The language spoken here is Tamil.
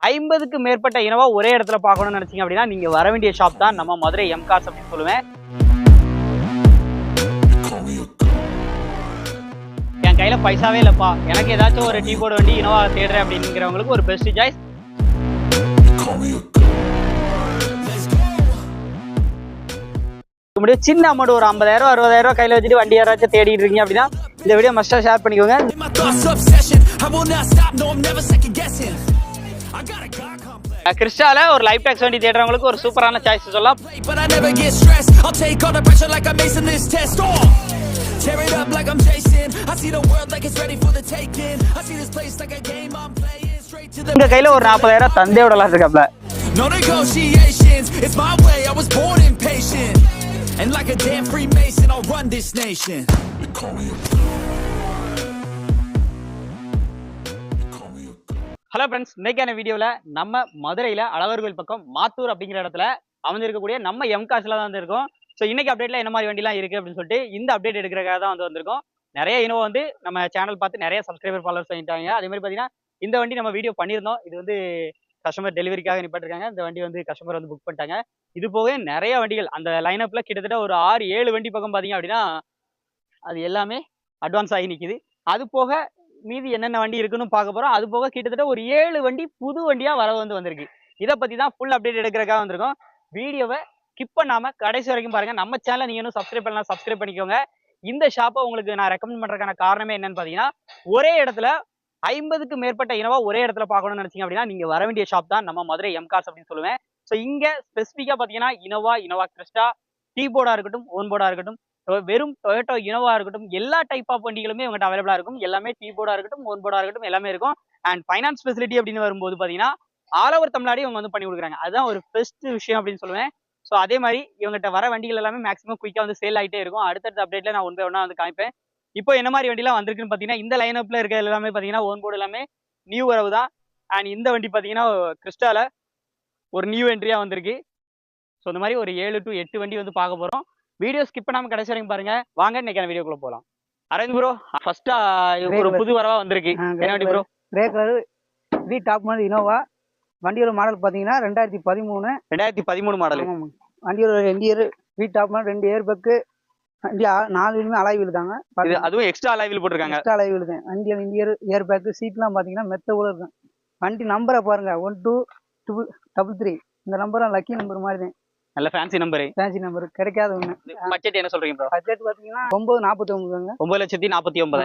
50க்கு மேற்பட்ட இனவா ஒரே இடத்துல பார்க்கணும்னு நினைச்சீங்க அப்படின்னா நீங்க வர வேண்டிய ஷாப் தான் நம்ம மதுரை எம் கார்ஸ் அப்படின்னு சொல்லுவேன். என் கையில பைசாவே இல்லப்பா, எனக்கு ஏதாச்சும் ஒரு டீ போர்டு வண்டி இனோவா தேடுறேன் அப்படிங்கிறவங்களுக்கு ஒரு பெஸ்ட் சாய்ஸ். சின்ன அமௌண்ட் ஒரு 50,000 60,000 கையில வச்சுட்டு வண்டி யாராச்சும் தேடிட்டு இருக்கீங்க அப்படின்னா இந்த வீடியோ மஸ்டா ஷேர் பண்ணிக்கோங்க. கிறிஸ்டால ஒரு லைஃப் டாக்ஸ் வண்டி தேடுறவங்களுக்கு ஒரு சூப்பரான சாய்ஸ் சொல்லலாம். உங்க கையில ஒரு 40,000 தந்தே விடலாம் இருக்காப்ல. No negotiations, it's my way, I was born impatient. And like a damn Freemason, I'll run this nation. Hello friends, இன்னைக்கான வீடியோவில் நம்ம மதுரையில் அழகர்கோவில் பக்கம் மாத்தூர் அப்படிங்கிற இடத்துல அமைஞ்சிருக்கக்கூடிய நம்ம எம் கார்ஸ்ல தான் இருக்கோம். ஸோ இன்னைக்கு அப்டேட்ல என்ன மாதிரி வண்டிலாம் இருக்குது அப்படின்னு சொல்லிட்டு இந்த அப்டேட் எடுக்கிறக்காக தான் வந்திருக்கோம். நிறைய இனோவா வந்து நம்ம சேனல் பார்த்து நிறைய சப்ஸ்கிரைபர் ஃபாலோவர்ஸ் பண்ணிட்டாங்க. அதே மாதிரி பார்த்தீங்கன்னா இந்த வண்டி நம்ம வீடியோ பண்ணியிருந்தோம். இது வந்து கஸ்டமர் டெலிவரிக்காக நிப்பாட்டிருக்காங்க. இந்த வண்டி வந்து கஸ்டமர் வந்து புக் பண்ணிட்டாங்க. இது போக நிறைய வண்டிகள் அந்த லைனப்ல கிட்டத்தட்ட ஒரு 6-7 வண்டி பக்கம் பார்த்தீங்க அப்படின்னா அது எல்லாமே அட்வான்ஸ் ஆகி நிற்கிது. அது போக மீதி என்னென்ன வண்டி இருக்குன்னு பார்க்க போகிறோம். அது போக கிட்டத்தட்ட ஒரு 7 வண்டி புது வண்டியாக வந்திருக்கு. இதை பற்றி தான் ஃபுல் அப்டேட் எடுக்கிறக்காக வந்திருக்கோம். வீடியோவை ஸ்கிப் பண்ணாமல் கடைசி வரைக்கும் பாருங்கள். நம்ம சேனலை நீங்கள் இன்னும் சப்ஸ்கிரைப் பண்ணலாம், சப்ஸ்கிரைப் பண்ணிக்கோங்க. இந்த ஷாப்பை உங்களுக்கு நான் ரெக்கமெண்ட் பண்ணுறதுக்கான காரணமே என்னன்னு பார்த்தீங்கன்னா ஒரே இடத்துல 50க்கு மேற்பட்ட இனவா ஒரே இடத்துல பார்க்கணும்னு நினைச்சீங்க அப்படின்னா நீங்க வர வேண்டிய ஷாப் தான் நம்ம மதுரை எம் கார்ஸ் அப்படின்னு சொல்லுவேன். ஸோ இங்க ஸ்பெசிஃபிக்கா பாத்தீங்கன்னா இனோவா கிறிஸ்டா, டீ போர்டா இருக்கட்டும், ஓன் போர்டா இருக்கட்டும், வெறும் டொயோட்டோ இனோவா இருக்கட்டும், எல்லா டைப் ஆஃப் வண்டிகளுமே உங்கள்கிட்ட அவைலபிளா இருக்கும். எல்லாமே டீ போர்டா இருக்கட்டும், ஓன் போர்டா இருக்கட்டும், எல்லாமே இருக்கும். அண்ட் ஃபைனான்ஸ் ஃபெசிலிட்டி அப்படின்னு வரும்போது பாத்தீங்கன்னா ஆல் ஓவர் தமிழ்நாடு இவங்க வந்து பண்ணி கொடுக்குறாங்க. அதுதான் ஒரு பெஸ்ட் விஷயம் அப்படின்னு சொல்லுவேன். ஸோ அதே மாதிரி இவங்ககிட்ட வர வண்டிகள் எல்லாமே மேக்ஸிமம் குயிக்கா வந்து சேல் ஆகிட்டே இருக்கும். அடுத்தடுத்த அப்டேட்ல நான் ஒன்றா வந்து காமிப்பேன். இப்போ என்ன மாதிரி வண்டிலாம் வந்திருக்குன்னு பார்த்தீங்கன்னா இந்த லைனப்ல இருக்க எல்லாமே பார்த்தீங்கன்னா ஓன் போர்டு எல்லாமே நியூ வரவு தான். அண்ட் இந்த வண்டி பார்த்தீங்கன்னா கிறிஸ்டால ஒரு நியூ என்ட்ரியா வந்திருக்கு. ஸோ இந்த மாதிரி ஒரு 7 to 8 வண்டி வந்து பார்க்க போகிறோம். வீடியோ ஸ்கிப் பண்ணாமல் கடைசி வரைக்கும் பாருங்க. வாங்க இன்னைக்கான வீடியோக்குள்ள போகலாம். அரவிந்த் ப்ரோ, ஃபர்ஸ்டா ஒரு புது வரவா வந்திருக்கு. என்ன வண்டி bro? Grey colour V top model Innova. வண்டியோட மாடல் பார்த்தீங்கன்னா 2013 மாடல். வண்டியோட 2 year V top model, 2 year back, 4 வீலுமே அலாய் வீல் தாங்க. அதுவும் எக்ஸ்ட்ரா அலாய் வீல் போட்டுருக்காங்க. எக்ஸ்ட்ரா அலாய் வீல் தான். வண்டியோட இந்தியர் ஏர் பேக், சீட்லாம் பார்த்தீங்கன்னா மெத்த கூட இருக்கும். வண்டி நம்பரை பாருங்க 1233. இந்த நம்பரும் லக்கி நம்பர் மாதிரி தான். நல்ல ஃபேன்சி நம்பர், கிடைக்காத ஒண்ணு. பட்ஜெட் என்ன சொல்றீங்க ப்ரோ? பட்ஜெட் பார்த்தீங்கன்னா 9,49. 9,49,000.